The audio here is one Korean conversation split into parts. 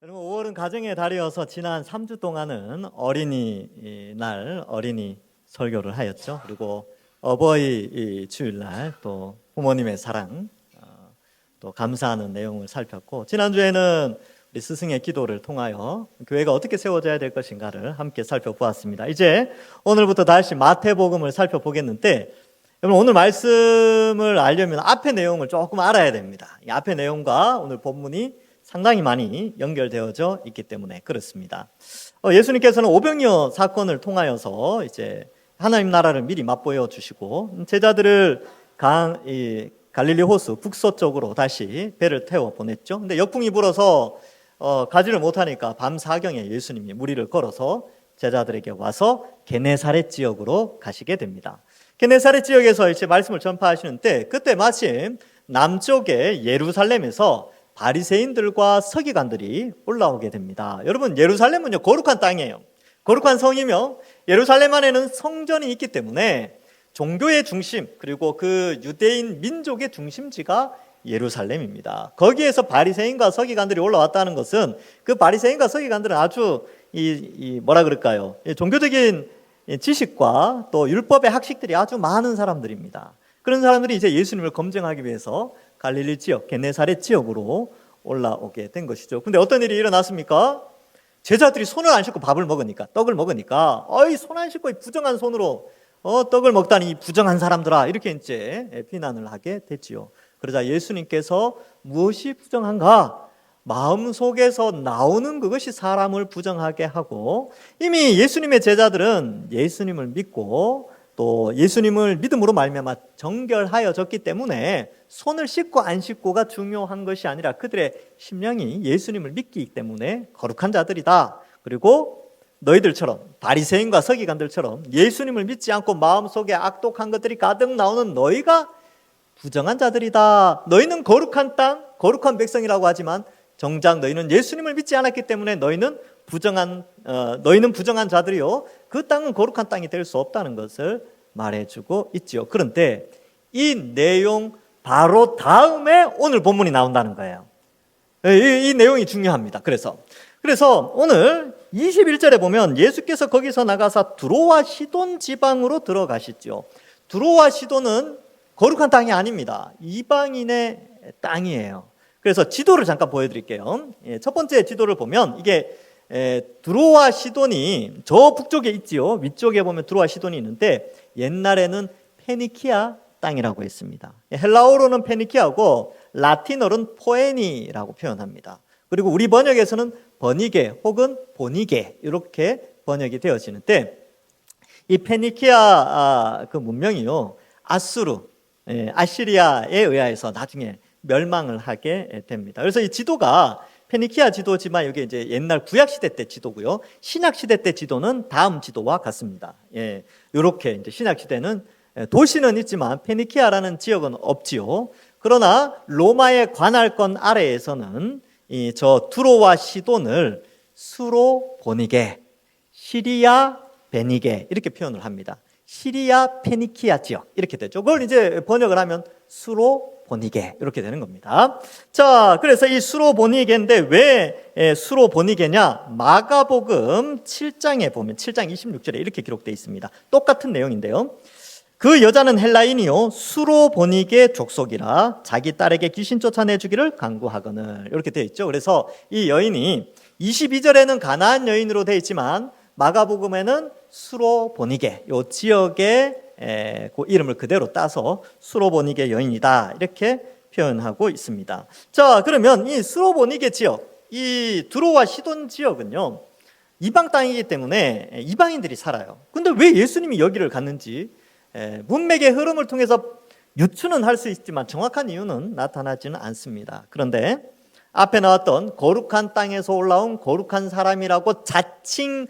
여러분, 5월은 가정의 달이어서 지난 3주 동안은 어린이날 어린이 설교를 하였죠. 그리고 어버이 주일날 또 부모님의 사랑, 또 감사하는 내용을 살폈고, 지난주에는 우리 스승의 기도를 통하여 교회가 어떻게 세워져야 될 것인가를 함께 살펴보았습니다. 이제 오늘부터 다시 마태복음을 살펴보겠는데, 여러분, 오늘 말씀을 알려면 앞의 내용을 조금 알아야 됩니다. 이 앞의 내용과 오늘 본문이 상당히 많이 연결되어져 있기 때문에 그렇습니다. 예수님께서는 오병이어 사건을 통하여서 이제 하나님 나라를 미리 맛보여 주시고, 제자들을 갈릴리 호수 북서쪽으로 다시 배를 태워 보냈죠. 근데 역풍이 불어서 가지를 못하니까 밤 사경에 예수님이 무리를 걸어서 제자들에게 와서 게네사렛 지역으로 가시게 됩니다. 게네사렛 지역에서 이제 말씀을 전파하시는데, 그때 마침 남쪽의 예루살렘에서 바리새인들과 서기관들이 올라오게 됩니다. 여러분, 예루살렘은요 거룩한 땅이에요. 거룩한 성이며 예루살렘 안에는 성전이 있기 때문에 종교의 중심, 그리고 그 유대인 민족의 중심지가 예루살렘입니다. 거기에서 바리새인과 서기관들이 올라왔다는 것은, 그 바리새인과 서기관들은 아주 뭐라 그럴까요? 종교적인 지식과 또 율법의 학식들이 아주 많은 사람들입니다. 그런 사람들이 이제 예수님을 검증하기 위해서 갈릴리 지역, 게네사렛 지역으로 올라오게 된 것이죠. 근데 어떤 일이 일어났습니까? 제자들이 손을 안 씻고 밥을 먹으니까, 떡을 먹으니까, 손 안 씻고 부정한 손으로 떡을 먹다니 부정한 사람들아, 이렇게 이제 비난을 하게 됐지요. 그러자 예수님께서 무엇이 부정한가? 마음속에서 나오는 그것이 사람을 부정하게 하고, 이미 예수님의 제자들은 예수님을 믿고 또 예수님을 믿음으로 말미암아 정결하여졌기 때문에 손을 씻고 안 씻고가 중요한 것이 아니라 그들의 심령이 예수님을 믿기 때문에 거룩한 자들이다. 그리고 너희들처럼, 바리새인과 서기관들처럼 예수님을 믿지 않고 마음속에 악독한 것들이 가득 나오는 너희가 부정한 자들이다. 너희는 거룩한 땅, 거룩한 백성이라고 하지만 정작 너희는 예수님을 믿지 않았기 때문에 너희는 부정한 자들이요, 그 땅은 거룩한 땅이 될 수 없다는 것을 말해주고 있지요. 그런데 이 내용 바로 다음에 오늘 본문이 나온다는 거예요. 이 내용이 중요합니다. 그래서 오늘 21절에 보면 예수께서 거기서 나가사 두로와 시돈 지방으로 들어가시죠. 두로와 시돈은 거룩한 땅이 아닙니다. 이방인의 땅이에요. 그래서 지도를 잠깐 보여드릴게요. 첫 번째 지도를 보면 이게 두로와 시돈이 저 북쪽에 있지요. 위쪽에 보면 두로와 시돈이 있는데, 옛날에는 페니키아 땅이라고 했습니다. 헬라어로는 페니키아고 라틴어로는 포에니라고 표현합니다. 그리고 우리 번역에서는 버니게 혹은 보니게 이렇게 번역이 되어지는데, 이 페니키아 그 문명이요, 아시리아에 의해서 나중에 멸망을 하게 됩니다. 그래서 이 지도가 페니키아 지도지만 이게 이제 옛날 구약 시대 때 지도고요, 신약 시대 때 지도는 다음 지도와 같습니다. 이렇게 이제 신약 시대는 도시는 있지만 페니키아라는 지역은 없지요. 그러나 로마의 관할권 아래에서는 저 두로와 시돈을 수로 보니게, 시리아 베니게 이렇게 표현을 합니다. 시리아 페니키아 지역 이렇게 되죠. 그걸 이제 번역을 하면 수로 보니게 이렇게 되는 겁니다. 자, 그래서 이 수로 보니게인데 왜 수로 보니게냐? 마가복음 7장에 보면 7장 26절에 이렇게 기록되어 있습니다. 똑같은 내용인데요. 그 여자는 헬라인이요 수로 보니게 족속이라 자기 딸에게 귀신 쫓아내주기를 간구하거늘, 이렇게 되어 있죠. 그래서 이 여인이 22절에는 가나안 여인으로 되어 있지만 마가복음에는 수로 보니게, 이 지역의 그 이름을 그대로 따서 수로 보니게 여인이다 이렇게 표현하고 있습니다. 자, 그러면 이 수로 보니게 지역, 이 두로와 시돈 지역은요 이방 땅이기 때문에 이방인들이 살아요. 근데 왜 예수님이 여기를 갔는지 문맥의 흐름을 통해서 유추는 할 수 있지만 정확한 이유는 나타나지는 않습니다. 그런데 앞에 나왔던 거룩한 땅에서 올라온 거룩한 사람이라고 자칭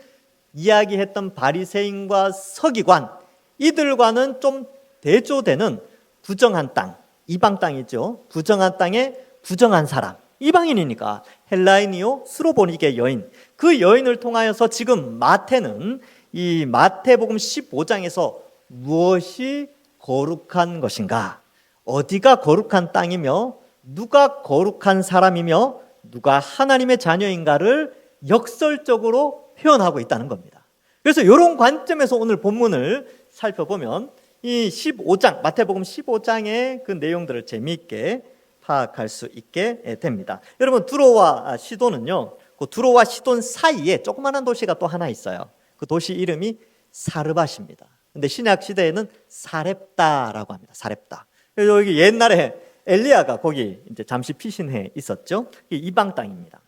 이야기했던 바리새인과 서기관, 이들과는 좀 대조되는 부정한 땅, 이방 땅이죠. 부정한 땅에 부정한 사람, 이방인이니까 헬라인이요 수로보니게 여인, 그 여인을 통하여서 지금 마태는 이 마태복음 15장에서 무엇이 거룩한 것인가, 어디가 거룩한 땅이며 누가 거룩한 사람이며 누가 하나님의 자녀인가를 역설적으로 표현하고 있다는 겁니다. 그래서 이런 관점에서 오늘 본문을 살펴보면 이 15장, 마태복음 15장의 그 내용들을 재미있게 파악할 수 있게 됩니다. 여러분, 두로와 시돈은요, 그 두로와 시돈 사이에 조그마한 도시가 또 하나 있어요. 그 도시 이름이 사르밧입니다. 근데 신약 시대에는 사렙다라고 합니다. 사렙다. 여기 옛날에 엘리야가 거기 이제 잠시 피신해 있었죠. 이방 땅입니다.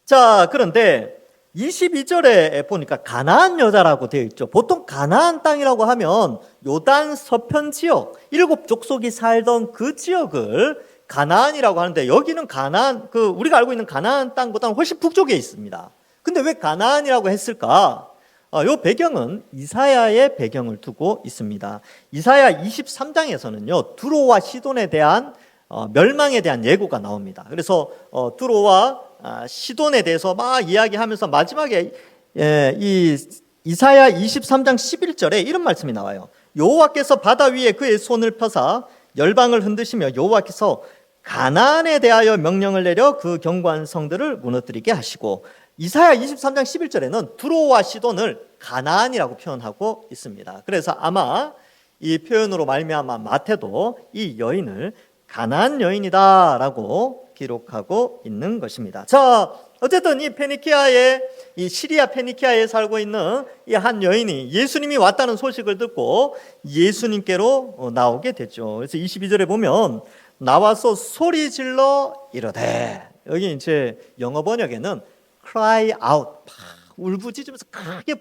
자, 그런데 22절에 보니까 가나안 여자라고 되어 있죠. 보통 가나안 땅이라고 하면 요단 서편 지역, 7 족속이 살던 그 지역을 가나안이라고 하는데, 여기는 가나안, 우리가 알고 있는 가나안 땅보다는 훨씬 북쪽에 있습니다. 근데 왜 가나안이라고 했을까? 요 배경은 이사야의 배경을 두고 있습니다. 이사야 23장에서는요, 두로와 시돈에 대한 멸망에 대한 예고가 나옵니다. 그래서 두로와 시돈에 대해서 막 이야기하면서 마지막에 이 이사야 23장 11절에 이런 말씀이 나와요. 여호와께서 바다 위에 그의 손을 펴사 열방을 흔드시며 여호와께서 가나안에 대하여 명령을 내려 그 견고한 성들을 무너뜨리게 하시고, 이사야 23장 11절에는 두로와 시돈을 가나안이라고 표현하고 있습니다. 그래서 아마 이 표현으로 말미암아 마태도 이 여인을 가나안 여인이다라고 기록하고 있는 것입니다. 자, 어쨌든 이 페니키아의, 이 시리아 페니키아에 살고 있는 이 한 여인이 예수님이 왔다는 소식을 듣고 예수님께로 나오게 되죠. 그래서 22절에 보면 나와서 소리 질러 이르되, 여기 이제 영어 번역에는 cry out, 울부짖으면서 크게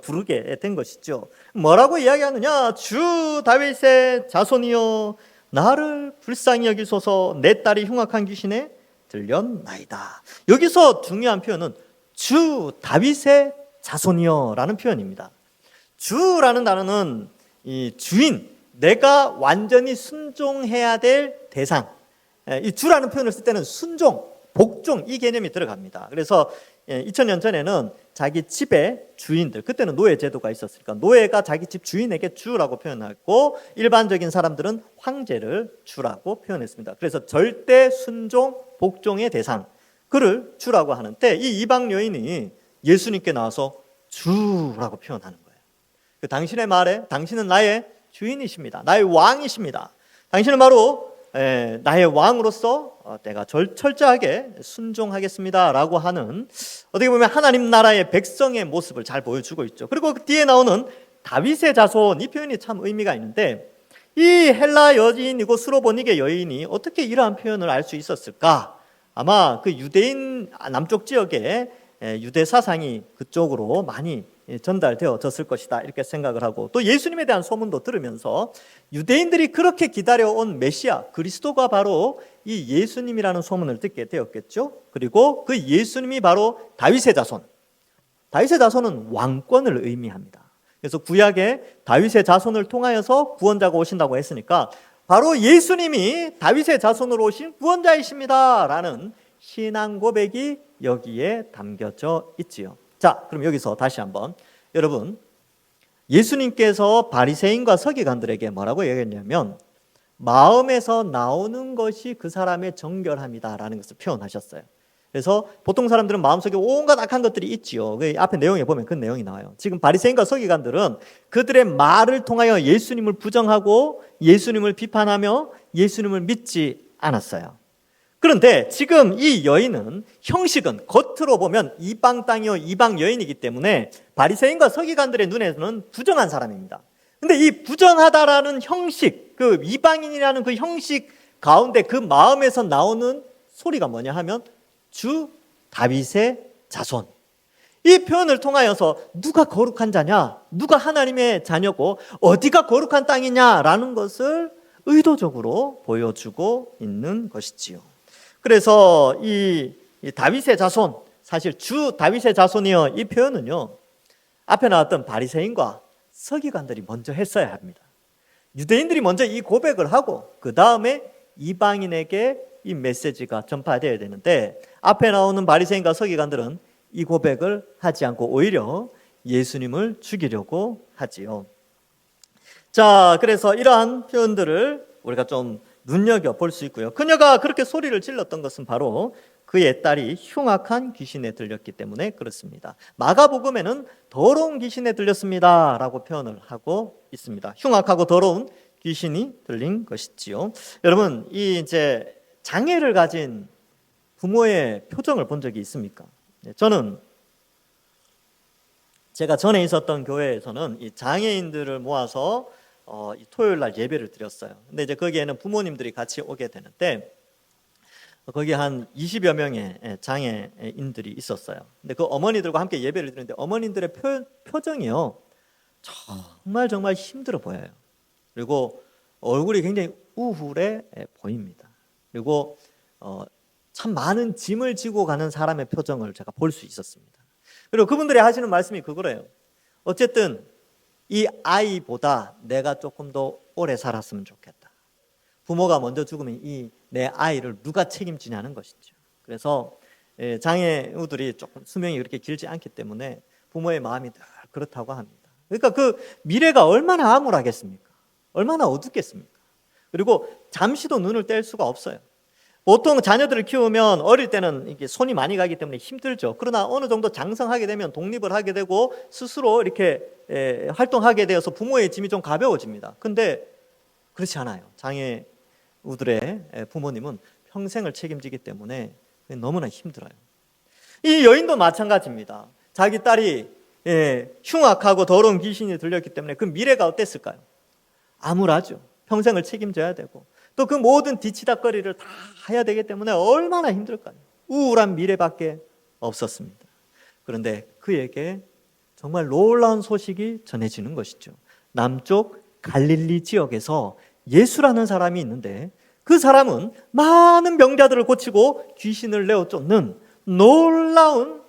부르게 된 것이죠. 뭐라고 이야기하느냐? 주 다윗의 자손이여 나를 불쌍히 여기소서, 내 딸이 흉악한 귀신에 들렸나이다. 여기서 중요한 표현은 주 다윗의 자손이여 라는 표현입니다. 주라는 단어는 이 주인, 내가 완전히 순종해야 될 대상, 이 주라는 표현을 쓸 때는 순종, 복종, 이 개념이 들어갑니다. 그래서 2000년 전에는 자기 집의 주인들, 그때는 노예 제도가 있었으니까 노예가 자기 집 주인에게 주라고 표현했고, 일반적인 사람들은 황제를 주라고 표현했습니다. 그래서 절대 순종, 복종의 대상, 그를 주라고 하는데, 이 이방 여인이 예수님께 나와서 주라고 표현하는 거예요. 당신의 말에 당신은 나의 주인이십니다. 나의 왕이십니다. 당신은 바로 나의 왕으로서 내가 철저하게 순종하겠습니다 라고 하는, 어떻게 보면 하나님 나라의 백성의 모습을 잘 보여주고 있죠. 그리고 그 뒤에 나오는 다윗의 자손, 이 표현이 참 의미가 있는데, 이 헬라 여인이고 수로보니게 여인이 어떻게 이러한 표현을 알 수 있었을까? 아마 그 유대인 남쪽 지역에 유대 사상이 그쪽으로 많이 전달되어졌을 것이다, 이렇게 생각을 하고, 또 예수님에 대한 소문도 들으면서 유대인들이 그렇게 기다려온 메시아 그리스도가 바로 이 예수님이라는 소문을 듣게 되었겠죠. 그리고 그 예수님이 바로 다윗의 자손, 다윗의 자손은 왕권을 의미합니다. 그래서 구약에 다윗의 자손을 통하여서 구원자가 오신다고 했으니까 바로 예수님이 다윗의 자손으로 오신 구원자이십니다 라는 신앙 고백이 여기에 담겨져 있지요. 자, 그럼 여기서 다시 한번, 여러분, 예수님께서 바리새인과 서기관들에게 뭐라고 얘기했냐면 마음에서 나오는 것이 그 사람의 정결함이다라는 것을 표현하셨어요. 그래서 보통 사람들은 마음속에 온갖 악한 것들이 있지요. 그 앞에 내용에 보면 그 내용이 나와요. 지금 바리새인과 서기관들은 그들의 말을 통하여 예수님을 부정하고 예수님을 비판하며 예수님을 믿지 않았어요. 그런데 지금 이 여인은 형식은 겉으로 보면 이방 땅이요 이방 여인이기 때문에 바리새인과 서기관들의 눈에는 부정한 사람입니다. 근데 이 부정하다라는 형식, 그 이방인이라는 그 형식 가운데 그 마음에서 나오는 소리가 뭐냐 하면 주 다윗의 자손. 이 표현을 통하여서 누가 거룩한 자냐, 누가 하나님의 자녀고 어디가 거룩한 땅이냐라는 것을 의도적으로 보여주고 있는 것이지요. 그래서 이 다윗의 자손, 사실 주 다윗의 자손이여, 이 표현은요 앞에 나왔던 바리새인과 서기관들이 먼저 했어야 합니다. 유대인들이 먼저 이 고백을 하고 그 다음에 이방인에게 이 메시지가 전파되어야 되는데, 앞에 나오는 바리새인과 서기관들은 이 고백을 하지 않고 오히려 예수님을 죽이려고 하지요. 자, 그래서 이러한 표현들을 우리가 좀 눈여겨볼 수 있고요. 그녀가 그렇게 소리를 질렀던 것은 바로 그의 딸이 흉악한 귀신에 들렸기 때문에 그렇습니다. 마가복음에는 더러운 귀신에 들렸습니다 라고 표현을 하고 있습니다. 흉악하고 더러운 귀신이 들린 것이지요. 여러분, 이 이제 장애를 가진 부모의 표정을 본 적이 있습니까? 저는 제가 전에 있었던 교회에서는 이 장애인들을 모아서 이 토요일 날 예배를 드렸어요. 근데 이제 거기에는 부모님들이 같이 오게 되는데 거기 한 20여 명의 장애인들이 있었어요. 근데 그 어머니들과 함께 예배를 드리는데 어머님들의 표정이요, 정말 힘들어 보여요. 그리고 얼굴이 굉장히 우울해 보입니다. 그리고 참 많은 짐을 지고 가는 사람의 표정을 제가 볼 수 있었습니다. 그리고 그분들이 하시는 말씀이 그거래요. 어쨌든 이 아이보다 내가 조금 더 오래 살았으면 좋겠다. 부모가 먼저 죽으면 이 내 아이를 누가 책임지냐는 것이죠. 그래서 장애우들이 조금 수명이 그렇게 길지 않기 때문에 부모의 마음이 늘 그렇다고 합니다. 그러니까 그 미래가 얼마나 암울하겠습니까? 얼마나 어둡겠습니까? 그리고 잠시도 눈을 뗄 수가 없어요. 보통 자녀들을 키우면 어릴 때는 이게 손이 많이 가기 때문에 힘들죠. 그러나 어느 정도 장성하게 되면 독립을 하게 되고 스스로 이렇게 활동하게 되어서 부모의 짐이 좀 가벼워집니다. 근데 그렇지 않아요. 장애우들의 부모님은 평생을 책임지기 때문에 너무나 힘들어요. 이 여인도 마찬가지입니다. 자기 딸이 흉악하고 더러운 귀신이 들렸기 때문에 그 미래가 어땠을까요? 암울하죠. 평생을 책임져야 되고 또 그 모든 뒤치다거리를 다 해야 되기 때문에 얼마나 힘들까요? 우울한 미래밖에 없었습니다. 그런데 그에게 정말 놀라운 소식이 전해지는 것이죠. 남쪽 갈릴리 지역에서 예수라는 사람이 있는데 그 사람은 많은 병자들을 고치고 귀신을 내어 쫓는 놀라운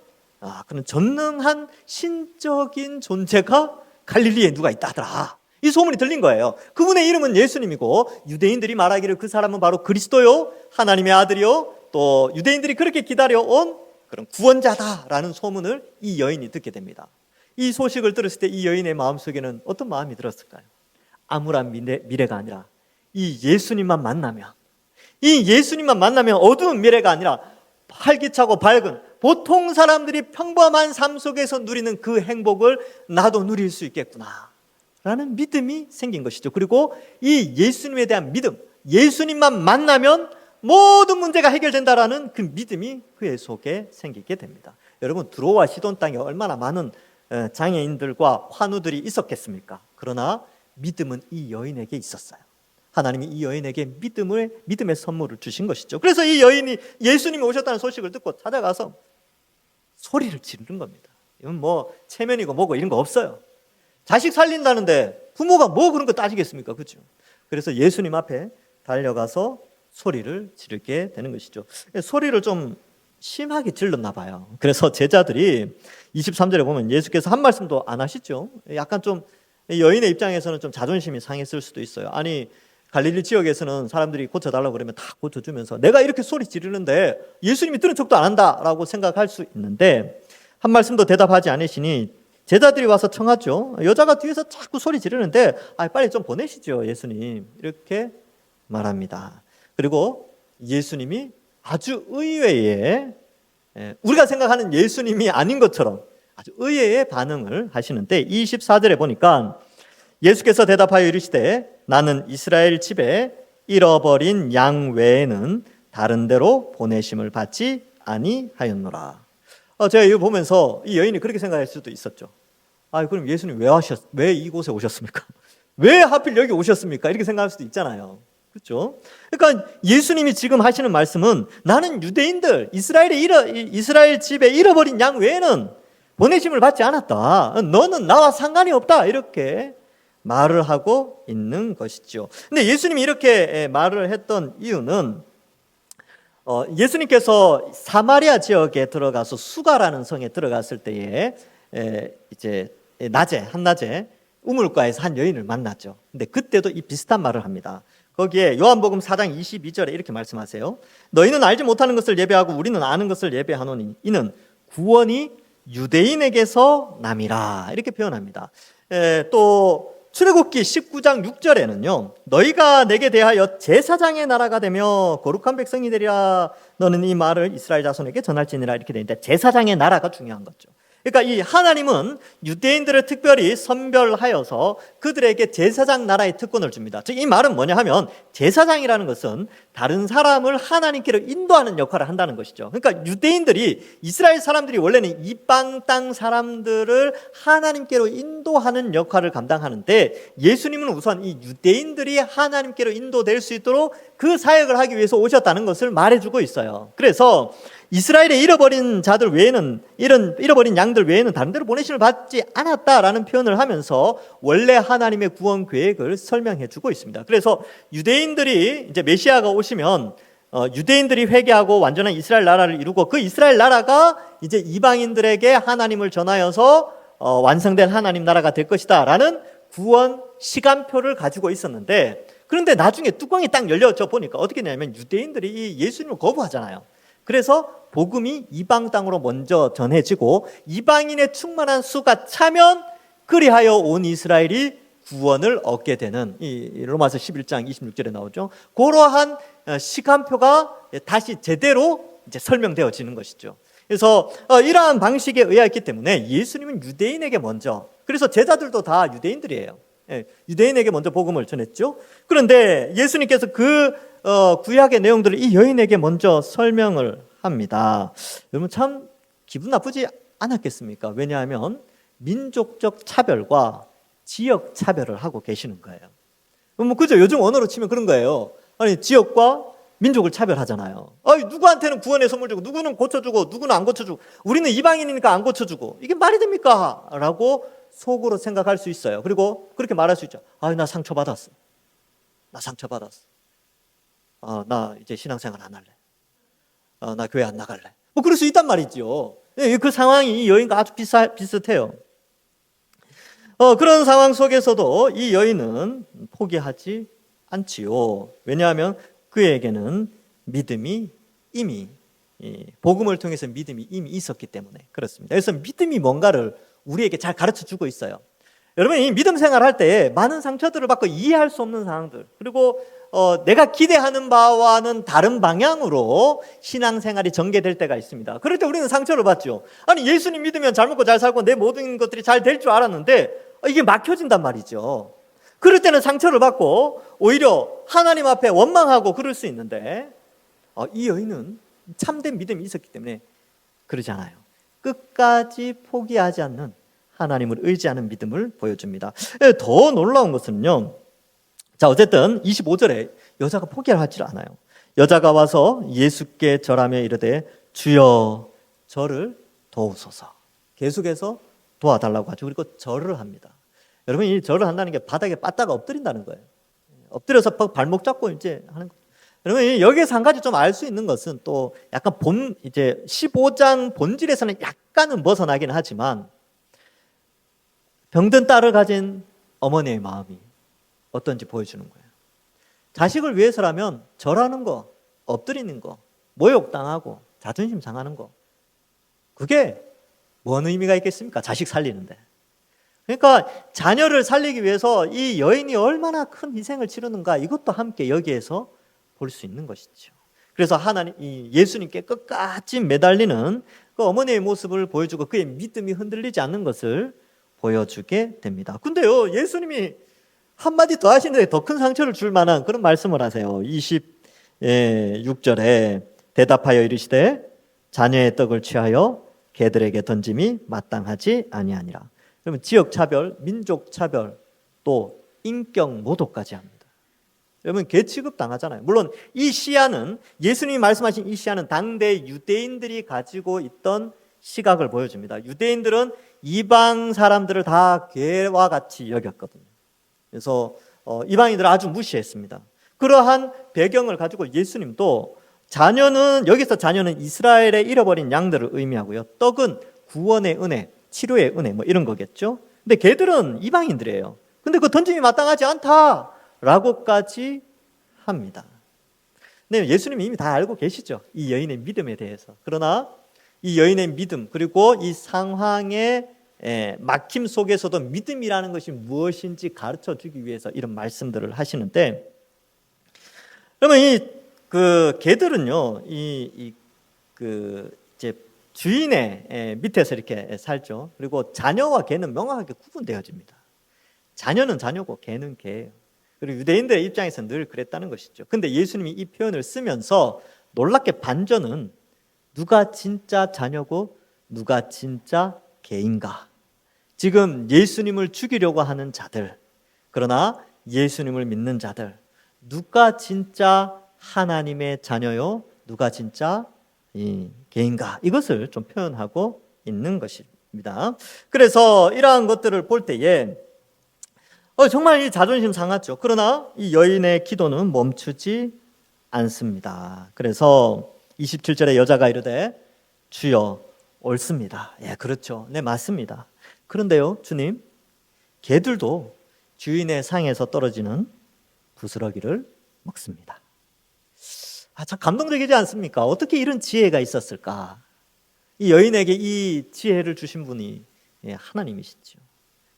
그런 전능한 신적인 존재가 갈릴리에 누가 있다더라. 이 소문이 들린 거예요. 그분의 이름은 예수님이고 유대인들이 말하기를 그 사람은 바로 그리스도요, 하나님의 아들이요, 또 유대인들이 그렇게 기다려온 그런 구원자다라는 소문을 이 여인이 듣게 됩니다. 이 소식을 들었을 때 이 여인의 마음속에는 어떤 마음이 들었을까요? 암울한 미래가 아니라 이 예수님만 만나면, 이 예수님만 만나면 어두운 미래가 아니라 활기차고 밝은 보통 사람들이 평범한 삶 속에서 누리는 그 행복을 나도 누릴 수 있겠구나 라는 믿음이 생긴 것이죠. 그리고 이 예수님에 대한 믿음, 예수님만 만나면 모든 문제가 해결된다라는 그 믿음이 그의 속에 생기게 됩니다. 여러분, 두로와 시돈 땅에 얼마나 많은 장애인들과 환우들이 있었겠습니까? 그러나 믿음은 이 여인에게 있었어요. 하나님이 이 여인에게 믿음의 선물을 주신 것이죠. 그래서 이 여인이 예수님이 오셨다는 소식을 듣고 찾아가서 소리를 지르는 겁니다. 이건 뭐 체면이고 뭐고 이런 거 없어요. 자식 살린다는데 부모가 뭐 그런 거 따지겠습니까? 그렇죠? 그래서 예수님 앞에 달려가서 소리를 지르게 되는 것이죠. 소리를 좀 심하게 질렀나 봐요. 그래서 제자들이 23절에 보면 예수께서 한 말씀도 안 하시죠. 약간 좀 여인의 입장에서는 좀 자존심이 상했을 수도 있어요. 아니, 갈릴리 지역에서는 사람들이 고쳐달라고 그러면 다 고쳐주면서 내가 이렇게 소리 지르는데 예수님이 들은 척도 안 한다라고 생각할 수 있는데 한 말씀도 대답하지 않으시니 제자들이 와서 청하죠. 여자가 뒤에서 자꾸 소리 지르는데 빨리 좀 보내시죠, 예수님. 이렇게 말합니다. 그리고 예수님이 아주 의외의, 우리가 생각하는 예수님이 아닌 것처럼 아주 의외의 반응을 하시는데 24절에 보니까 예수께서 대답하여 이르시되 나는 이스라엘 집에 잃어버린 양 외에는 다른 데로 보내심을 받지 아니하였노라. 제가 이거 보면서 이 여인이 그렇게 생각할 수도 있었죠. 그럼 예수님 왜 이곳에 오셨습니까? 왜 하필 여기 오셨습니까? 이렇게 생각할 수도 있잖아요. 그렇죠? 그러니까 예수님이 지금 하시는 말씀은 나는 유대인들, 이스라엘 집에 잃어버린 양 외에는 보내심을 받지 않았다. 너는 나와 상관이 없다. 이렇게 말을 하고 있는 것이죠. 근데 예수님이 이렇게 말을 했던 이유는 예수님께서 사마리아 지역에 들어가서 수가라는 성에 들어갔을 때에 이제 한낮에 우물가에서 한 여인을 만났죠. 근데 그때도 이 비슷한 말을 합니다. 거기에 요한복음 4장 22절에 이렇게 말씀하세요. 너희는 알지 못하는 것을 예배하고 우리는 아는 것을 예배하노니 이는 구원이 유대인에게서 남이라 이렇게 표현합니다. 또 출애굽기 19장 6절에는요. 너희가 내게 대하여 제사장의 나라가 되며 거룩한 백성이 되리라. 너는 이 말을 이스라엘 자손에게 전할지니라 이렇게 되어 있는데 제사장의 나라가 중요한 거죠. 그러니까 이 하나님은 유대인들을 특별히 선별하여서 그들에게 제사장 나라의 특권을 줍니다. 즉 이 말은 뭐냐 하면 제사장이라는 것은 다른 사람을 하나님께로 인도하는 역할을 한다는 것이죠. 그러니까 유대인들이 이스라엘 사람들이 원래는 이방 땅 사람들을 하나님께로 인도하는 역할을 감당하는데 예수님은 우선 이 유대인들이 하나님께로 인도될 수 있도록 그 사역을 하기 위해서 오셨다는 것을 말해주고 있어요. 그래서 이스라엘의 잃어버린 자들 외에는 잃어버린 양들 외에는 다른 데로 보내심을 받지 않았다라는 표현을 하면서 원래 하나님의 구원 계획을 설명해 주고 있습니다. 그래서 유대인들이 이제 메시아가 오시면 유대인들이 회개하고 완전한 이스라엘 나라를 이루고 그 이스라엘 나라가 이제 이방인들에게 하나님을 전하여서 완성된 하나님 나라가 될 것이다라는 구원 시간표를 가지고 있었는데 그런데 나중에 뚜껑이 딱 열려져 보니까 어떻게 되냐면 유대인들이 이 예수님을 거부하잖아요. 그래서 복음이 이방 땅으로 먼저 전해지고 이방인의 충만한 수가 차면 그리하여 온 이스라엘이 구원을 얻게 되는 이 로마서 11장 26절에 나오죠. 그러한 시간표가 다시 제대로 이제 설명되어지는 것이죠. 그래서 이러한 방식에 의하였기 때문에 예수님은 유대인에게 먼저, 그래서 제자들도 다 유대인들이에요. 유대인에게 먼저 복음을 전했죠. 그런데 예수님께서 그 구약의 내용들을 이 여인에게 먼저 설명을 합니다. 여러분 참 기분 나쁘지 않았겠습니까? 왜냐하면 민족적 차별과 지역 차별을 하고 계시는 거예요. 뭐 그죠? 요즘 언어로 치면 그런 거예요. 아니 지역과 민족을 차별하잖아요. 누구한테는 구원의 선물 주고 누구는 고쳐주고 누구는 안 고쳐주고 우리는 이방인이니까 안 고쳐주고 이게 말이 됩니까? 라고 속으로 생각할 수 있어요. 그리고 그렇게 말할 수 있죠. 나 상처받았어. 나 상처받았어. 나 이제 신앙생활 안 할래. 나 교회 안 나갈래. 뭐 그럴 수 있단 말이죠. 그 상황이 이 여인과 아주 비슷해요. 그런 상황 속에서도 이 여인은 포기하지 않지요. 왜냐하면 그에게는 믿음이 이미 복음을 통해서 믿음이 이미 있었기 때문에 그렇습니다. 그래서 믿음이 뭔가를 우리에게 잘 가르쳐 주고 있어요. 여러분 이 믿음 생활할 때 많은 상처들을 받고 이해할 수 없는 상황들 그리고 내가 기대하는 바와는 다른 방향으로 신앙생활이 전개될 때가 있습니다. 그럴 때 우리는 상처를 받죠. 아니 예수님 믿으면 잘 먹고 잘 살고 내 모든 것들이 잘 될 줄 알았는데 이게 막혀진단 말이죠. 그럴 때는 상처를 받고 오히려 하나님 앞에 원망하고 그럴 수 있는데 이 여인은 참된 믿음이 있었기 때문에 그러지 않아요. 끝까지 포기하지 않는 하나님을 의지하는 믿음을 보여줍니다. 더 놀라운 것은요. 자, 어쨌든 25절에 여자가 포기를 하지 않아요. 여자가 와서 예수께 절하며 이르되 주여 저를 도우소서. 계속해서 도와달라고 하죠. 그리고 절을 합니다. 여러분 이 절을 한다는 게 바닥에 빠따가 엎드린다는 거예요. 엎드려서 발목 잡고 이제 하는 거예요. 여러분 여기에서 한 가지 좀 알 수 있는 것은 또 약간 이제 15장 본질에서는 약간은 벗어나긴 하지만 병든 딸을 가진 어머니의 마음이 어떤지 보여주는 거예요. 자식을 위해서라면 절하는 거, 엎드리는 거, 모욕당하고 자존심 상하는 거 그게 뭔 의미가 있겠습니까? 자식 살리는데. 그러니까 자녀를 살리기 위해서 이 여인이 얼마나 큰 희생을 치르는가 이것도 함께 여기에서 볼 수 있는 것이죠. 그래서 예수님께 끝까지 매달리는 그 어머니의 모습을 보여주고 그의 믿음이 흔들리지 않는 것을 보여주게 됩니다. 근데요 예수님이 한마디 더 하시는데 더 큰 상처를 줄 만한 그런 말씀을 하세요. 26절에 대답하여 이르시되 자녀의 떡을 취하여 개들에게 던짐이 마땅하지 아니하니라. 그러면 지역 차별, 민족 차별, 또 인격 모독까지 합니다. 여러분 개 취급 당하잖아요. 물론 이 시야는 예수님이 말씀하신 이 시야는 당대 유대인들이 가지고 있던 시각을 보여줍니다. 유대인들은 이방 사람들을 다 개와 같이 여겼거든요. 그래서 이방인들을 아주 무시했습니다. 그러한 배경을 가지고 예수님도 여기서 자녀는 이스라엘의 잃어버린 양들을 의미하고요. 떡은 구원의 은혜, 치료의 은혜 뭐 이런 거겠죠. 근데 개들은 이방인들이에요. 근데 그 던짐이 마땅하지 않다라고까지 합니다. 네, 예수님이 이미 다 알고 계시죠. 이 여인의 믿음에 대해서. 그러나 이 여인의 믿음 그리고 이 상황에 막힘 속에서도 믿음이라는 것이 무엇인지 가르쳐 주기 위해서 이런 말씀들을 하시는데, 그러면 그 개들은요, 이제 주인의 밑에서 이렇게 살죠. 그리고 자녀와 개는 명확하게 구분되어집니다. 자녀는 자녀고 개는 개예요. 그리고 유대인들의 입장에서는 늘 그랬다는 것이죠. 근데 예수님이 이 표현을 쓰면서 놀랍게 반전은 누가 진짜 자녀고 누가 진짜 개인가. 지금 예수님을 죽이려고 하는 자들, 그러나 예수님을 믿는 자들, 누가 진짜 하나님의 자녀요, 누가 진짜 개인가, 이것을 좀 표현하고 있는 것입니다. 그래서 이러한 것들을 볼 때에 정말 이 자존심 상하죠. 그러나 이 여인의 기도는 멈추지 않습니다. 그래서 27절에 여자가 이르되 주여 옳습니다. 예, 그렇죠. 네, 맞습니다. 그런데요, 주님, 개들도 주인의 상에서 떨어지는 부스러기를 먹습니다. 참 감동적이지 않습니까? 어떻게 이런 지혜가 있었을까? 이 여인에게 이 지혜를 주신 분이 하나님이시죠.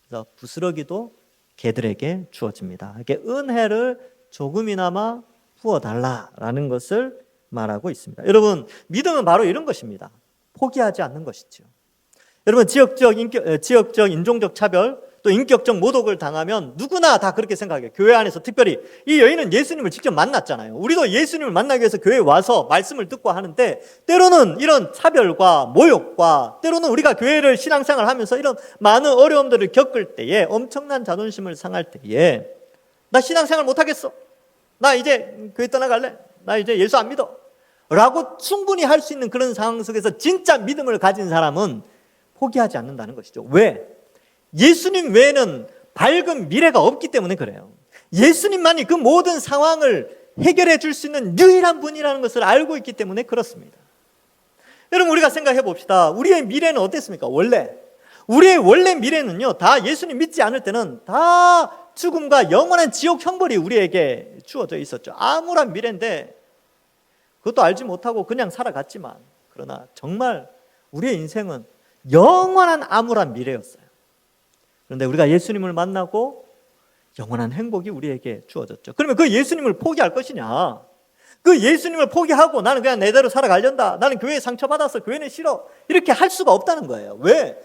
그래서 부스러기도 개들에게 주어집니다. 이렇게 은혜를 조금이나마 부어달라라는 것을 말하고 있습니다. 여러분, 믿음은 바로 이런 것입니다. 포기하지 않는 것이죠. 여러분, 지역적, 인종적 차별, 또 인격적 모독을 당하면 누구나 다 그렇게 생각해요. 교회 안에서 특별히 이 여인은 예수님을 직접 만났잖아요. 우리도 예수님을 만나기 위해서 교회에 와서 말씀을 듣고 하는데, 때로는 이런 차별과 모욕과, 때로는 우리가 교회를 신앙생활 하면서 이런 많은 어려움들을 겪을 때에, 엄청난 자존심을 상할 때에, 나 신앙생활 못하겠어, 나 이제 교회 떠나갈래, 나 이제 예수 안 믿어 라고 충분히 할 수 있는 그런 상황 속에서 진짜 믿음을 가진 사람은 포기하지 않는다는 것이죠. 왜? 예수님 외에는 밝은 미래가 없기 때문에 그래요. 예수님만이 그 모든 상황을 해결해 줄 수 있는 유일한 분이라는 것을 알고 있기 때문에 그렇습니다. 여러분, 우리가 생각해 봅시다. 우리의 미래는 어땠습니까? 우리의 원래 미래는요, 다 예수님 믿지 않을 때는 다 죽음과 영원한 지옥 형벌이 우리에게 주어져 있었죠. 암울한 미래인데 그것도 알지 못하고 그냥 살아갔지만, 그러나 정말 우리의 인생은 영원한 암울한 미래였어요. 그런데 우리가 예수님을 만나고 영원한 행복이 우리에게 주어졌죠. 그러면 그 예수님을 포기할 것이냐? 그 예수님을 포기하고 나는 그냥 내대로 살아가련다, 나는 교회에 상처받아서 교회는 싫어, 이렇게 할 수가 없다는 거예요. 왜?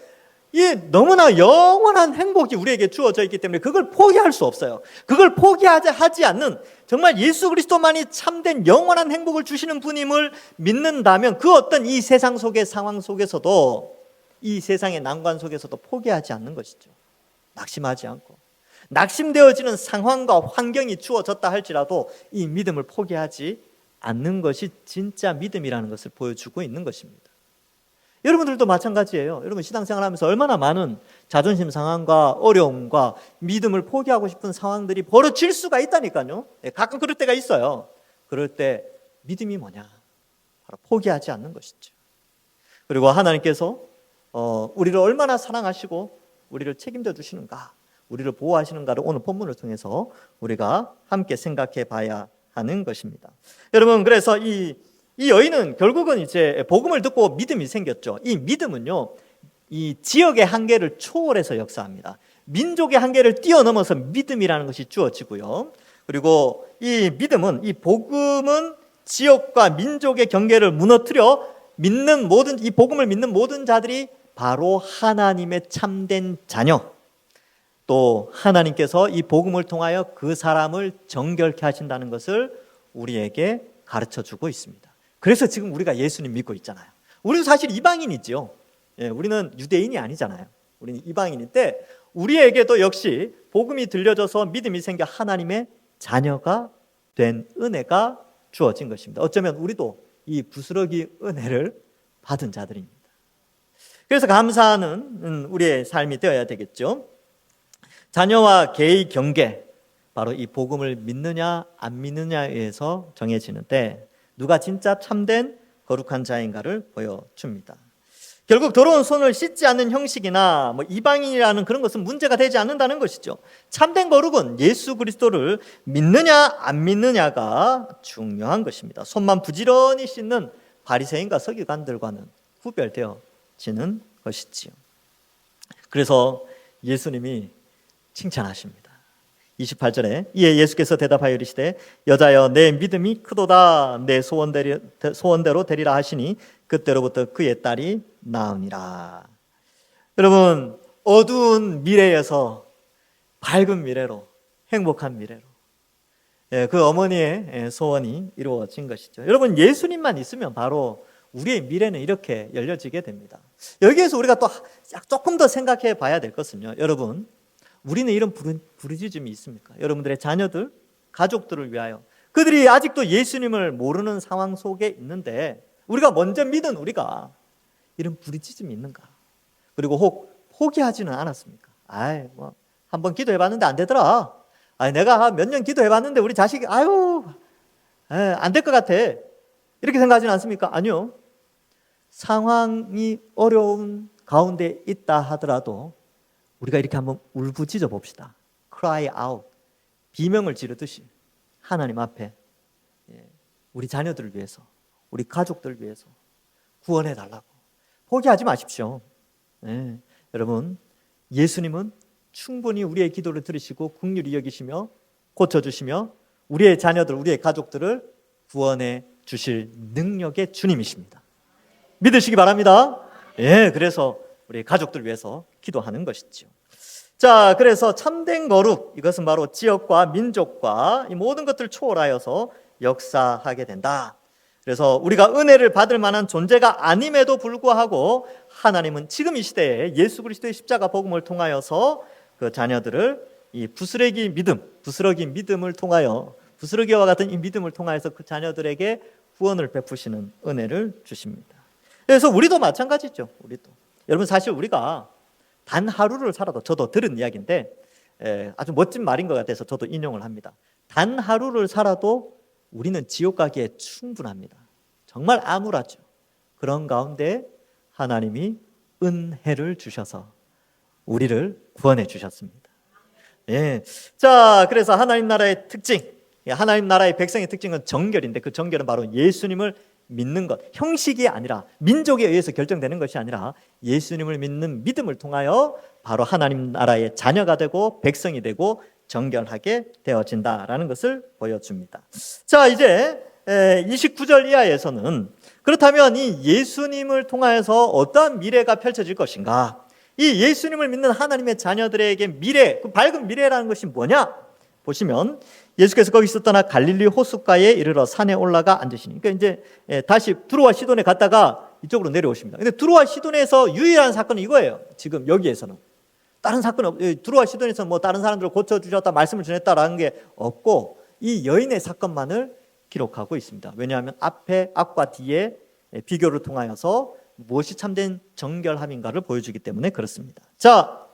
이 너무나 영원한 행복이 우리에게 주어져 있기 때문에 그걸 포기할 수 없어요. 그걸 포기하지 않는, 정말 예수 그리스도만이 참된 영원한 행복을 주시는 분임을 믿는다면 그 어떤 이 세상 속의 상황 속에서도, 이 세상의 난관 속에서도 포기하지 않는 것이죠. 낙심하지 않고, 낙심되어지는 상황과 환경이 주어졌다 할지라도 이 믿음을 포기하지 않는 것이 진짜 믿음이라는 것을 보여주고 있는 것입니다. 여러분들도 마찬가지예요. 여러분, 신앙생활 하면서 얼마나 많은 자존심 상황과 어려움과 믿음을 포기하고 싶은 상황들이 벌어질 수가 있다니까요. 가끔 그럴 때가 있어요. 그럴 때 믿음이 뭐냐? 바로 포기하지 않는 것이죠. 그리고 하나님께서 우리를 얼마나 사랑하시고 우리를 책임져 주시는가, 우리를 보호하시는가를 오늘 본문을 통해서 우리가 함께 생각해 봐야 하는 것입니다. 여러분, 그래서 이 여인은 결국은 이제 복음을 듣고 믿음이 생겼죠. 이 믿음은요, 이 지역의 한계를 초월해서 역사합니다. 민족의 한계를 뛰어넘어서 믿음이라는 것이 주어지고요. 그리고 이 믿음은, 이 복음은 지역과 민족의 경계를 무너뜨려 이 복음을 믿는 모든 자들이 바로 하나님의 참된 자녀, 또 하나님께서 이 복음을 통하여 그 사람을 정결케 하신다는 것을 우리에게 가르쳐 주고 있습니다. 그래서 지금 우리가 예수님 믿고 있잖아요. 우리는 사실 이방인이죠. 우리는 유대인이 아니잖아요. 우리는 이방인인데 우리에게도 역시 복음이 들려져서 믿음이 생겨 하나님의 자녀가 된 은혜가 주어진 것입니다. 어쩌면 우리도 이 부스러기 은혜를 받은 자들입니다. 그래서 감사하는 우리의 삶이 되어야 되겠죠. 자녀와 개의 경계, 바로 이 복음을 믿느냐 안 믿느냐에 의해서 정해지는데, 누가 진짜 참된 거룩한 자인가를 보여줍니다. 결국 더러운 손을 씻지 않는 형식이나 이방인이라는 그런 것은 문제가 되지 않는다는 것이죠. 참된 거룩은 예수 그리스도를 믿느냐 안 믿느냐가 중요한 것입니다. 손만 부지런히 씻는 바리새인과 서기관들과는 구별되어지는 것이지요. 그래서 예수님이 칭찬하십니다. 28절에 이에 예수께서 대답하여 이르시되 여자여 내 믿음이 크도다 내 소원대로 되리라 하시니 그때로부터 그의 딸이 나으니라. 여러분, 어두운 미래에서 밝은 미래로, 행복한 미래로, 그 어머니의 소원이 이루어진 것이죠. 여러분, 예수님만 있으면 바로 우리의 미래는 이렇게 열려지게 됩니다. 여기에서 우리가 또 조금 더 생각해 봐야 될 것은요, 여러분, 우리는 이런 부르짖음이 있습니까? 여러분들의 자녀들, 가족들을 위하여 그들이 아직도 예수님을 모르는 상황 속에 있는데 우리가 먼저 믿은 우리가 이런 부르짖음이 있는가? 그리고 혹 포기하지는 않았습니까? 한번 기도해봤는데 안 되더라. 내가 몇 년 기도해봤는데 우리 자식이 안 될 것 같아. 이렇게 생각하지는 않습니까? 아니요. 상황이 어려운 가운데 있다 하더라도 우리가 이렇게 한번 울부짖어 봅시다. Cry out. 비명을 지르듯이 하나님 앞에 우리 자녀들을 위해서, 우리 가족들을 위해서 구원해 달라고. 포기하지 마십시오. 여러분, 예수님은 충분히 우리의 기도를 들으시고 긍휼히 여기시며 고쳐주시며 우리의 자녀들, 우리의 가족들을 구원해 주실 능력의 주님이십니다. 믿으시기 바랍니다. 그래서 우리 가족들 위해서 기도하는 것이죠. 자, 그래서 참된 거룩, 이것은 바로 지역과 민족과 이 모든 것들을 초월하여서 역사하게 된다. 그래서 우리가 은혜를 받을 만한 존재가 아님에도 불구하고 하나님은 지금 이 시대에 예수 그리스도의 십자가 복음을 통하여서 그 자녀들을 이 부스러기 믿음을 통하여, 부스러기와 같은 이 믿음을 통하여서 그 자녀들에게 구원을 베푸시는 은혜를 주십니다. 그래서 우리도 마찬가지죠. 우리도. 여러분, 사실 우리가 단 하루를 살아도, 저도 들은 이야기인데 아주 멋진 말인 것 같아서 저도 인용을 합니다. 단 하루를 살아도 우리는 지옥 가기에 충분합니다. 정말 암울하죠. 그런 가운데 하나님이 은혜를 주셔서 우리를 구원해 주셨습니다. 자, 그래서 하나님 나라의 특징, 하나님 나라의 백성의 특징은 정결인데 그 정결은 바로 예수님을 믿는 것, 형식이 아니라 민족에 의해서 결정되는 것이 아니라 예수님을 믿는 믿음을 통하여 바로 하나님 나라의 자녀가 되고 백성이 되고 정결하게 되어진다라는 것을 보여줍니다. 자, 이제 29절 이하에서는 그렇다면 이 예수님을 통하여서 어떠한 미래가 펼쳐질 것인가? 이 예수님을 믿는 하나님의 자녀들에게 미래, 그 밝은 미래라는 것이 뭐냐? 보시면 예수께서 거기서 떠나 갈릴리 호숫가에 이르러 산에 올라가 앉으시니, 그러니까 이제 다시 두로와 시돈에 갔다가 이쪽으로 내려오십니다. 근데 두로와 시돈에서 유일한 사건은 이거예요. 지금 여기에서는 다른 사건은, 두로와 시돈에서는 뭐 다른 사람들을 고쳐주셨다, 말씀을 전했다라는 게 없고 이 여인의 사건만을 기록하고 있습니다. 왜냐하면 앞과 뒤에 비교를 통하여서 무엇이 참된 정결함인가를 보여주기 때문에 그렇습니다. 자,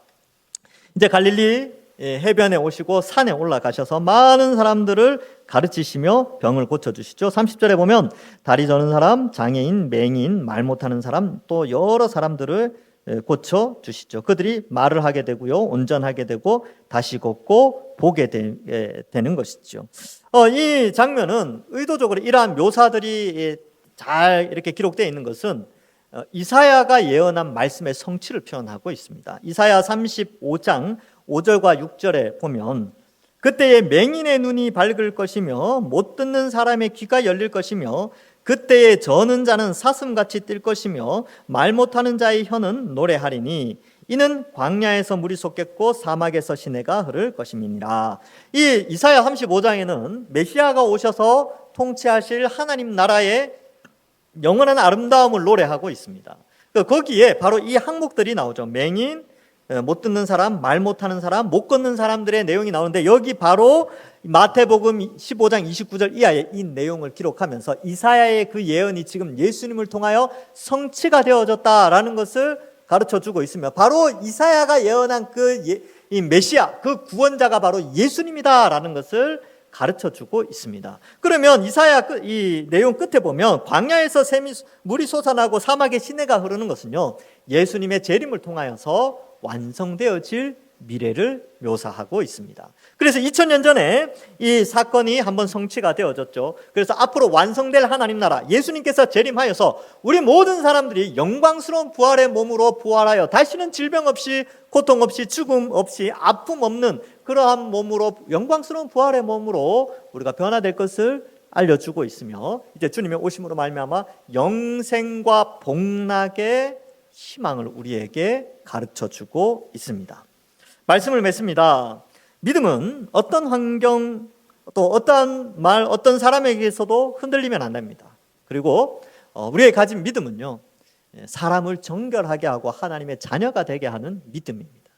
이제 갈릴리 해변에 오시고 산에 올라가셔서 많은 사람들을 가르치시며 병을 고쳐주시죠. 30절에 보면 다리 저는 사람, 장애인, 맹인, 말 못하는 사람, 또 여러 사람들을 고쳐주시죠. 그들이 말을 하게 되고요, 온전하게 되고 다시 걷고 보게 되는 것이죠. 이 장면은 의도적으로 이러한 묘사들이 잘 이렇게 기록되어 있는 것은 이사야가 예언한 말씀의 성취를 표현하고 있습니다. 이사야 35장 5절과 6절에 보면 그때에 맹인의 눈이 밝을 것이며 못 듣는 사람의 귀가 열릴 것이며 그때에 저는 자는 사슴같이 뛸 것이며 말 못하는 자의 혀는 노래하리니 이는 광야에서 물이 솟겠고 사막에서 시내가 흐를 것임이니라. 이 이사야 35장에는 메시아가 오셔서 통치하실 하나님 나라의 영원한 아름다움을 노래하고 있습니다. 거기에 바로 이 항목들이 나오죠. 맹인, 못 듣는 사람, 말 못하는 사람, 못 걷는 사람들의 내용이 나오는데 여기 바로 마태복음 15장 29절 이하에 이 내용을 기록하면서 이사야의 그 예언이 지금 예수님을 통하여 성취가 되어졌다라는 것을 가르쳐주고 있으며 바로 이사야가 예언한 이 메시아, 그 구원자가 바로 예수님이다라는 것을 가르쳐주고 있습니다. 그러면 이사야 이 내용 끝에 보면 광야에서 물이 솟아나고 사막에 시내가 흐르는 것은요 예수님의 재림을 통하여서 완성되어질 미래를 묘사하고 있습니다. 그래서 2000년 전에 이 사건이 한번 성취가 되어졌죠. 그래서 앞으로 완성될 하나님 나라, 예수님께서 재림하여서 우리 모든 사람들이 영광스러운 부활의 몸으로 부활하여 다시는 질병 없이, 고통 없이, 죽음 없이, 아픔 없는 그러한 몸으로, 영광스러운 부활의 몸으로 우리가 변화될 것을 알려주고 있으며, 이제 주님의 오심으로 말미암아 영생과 복락의 희망을 우리에게 가르쳐주고 있습니다. 말씀을 맺습니다. 믿음은 어떤 환경, 또 어떠한 말, 어떤 사람에게서도 흔들리면 안 됩니다. 그리고 우리의 가진 믿음은요, 사람을 정결하게 하고 하나님의 자녀가 되게 하는 믿음입니다.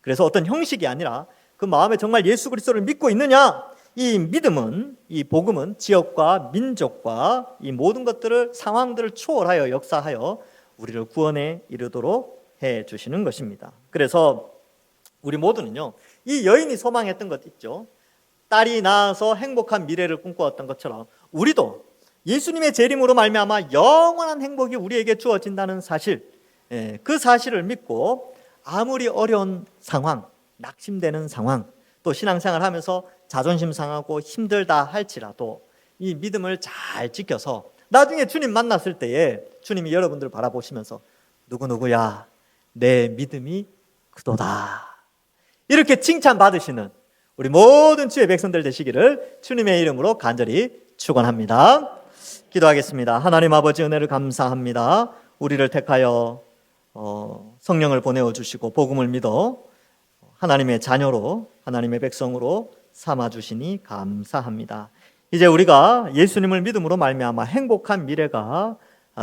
그래서 어떤 형식이 아니라 그 마음에 정말 예수 그리스도를 믿고 있느냐, 이 믿음은, 이 복음은 지역과 민족과 이 모든 것들을, 상황들을 초월하여 역사하여 우리를 구원에 이르도록 해 주시는 것입니다. 그래서 우리 모두는요, 이 여인이 소망했던 것 있죠. 딸이 낳아서 행복한 미래를 꿈꿔왔던 것처럼 우리도 예수님의 재림으로 말미암아 영원한 행복이 우리에게 주어진다는 사실, 그 사실을 믿고 아무리 어려운 상황, 낙심되는 상황, 또 신앙생활 하면서 자존심 상하고 힘들다 할지라도 이 믿음을 잘 지켜서 나중에 주님 만났을 때에 주님이 여러분들을 바라보시면서 누구누구야, 내 믿음이 그도다, 이렇게 칭찬받으시는 우리 모든 주의 백성들 되시기를 주님의 이름으로 간절히 축원합니다. 기도하겠습니다. 하나님 아버지, 은혜를 감사합니다. 우리를 택하여 성령을 보내어 주시고 복음을 믿어 하나님의 자녀로, 하나님의 백성으로 삼아 주시니 감사합니다. 이제 우리가 예수님을 믿음으로 말미암아 행복한 미래가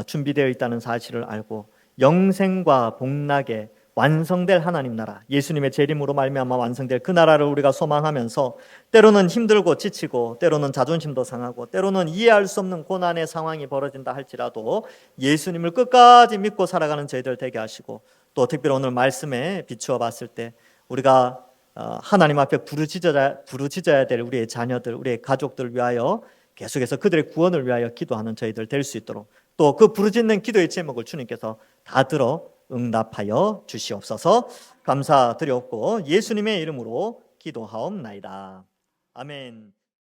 준비되어 있다는 사실을 알고 영생과 복락의 완성될 하나님 나라, 예수님의 재림으로 말미암아 완성될 그 나라를 우리가 소망하면서 때로는 힘들고 지치고, 때로는 자존심도 상하고, 때로는 이해할 수 없는 고난의 상황이 벌어진다 할지라도 예수님을 끝까지 믿고 살아가는 저희들 되게 하시고, 또 특별히 오늘 말씀에 비추어 봤을 때 우리가 하나님 앞에 부르짖어야 될 우리의 자녀들, 우리의 가족들을 위하여 계속해서 그들의 구원을 위하여 기도하는 저희들 될 수 있도록, 또 그 부르짖는 기도의 제목을 주님께서 다 들어 응답하여 주시옵소서. 감사드렸고 예수님의 이름으로 기도하옵나이다. 아멘.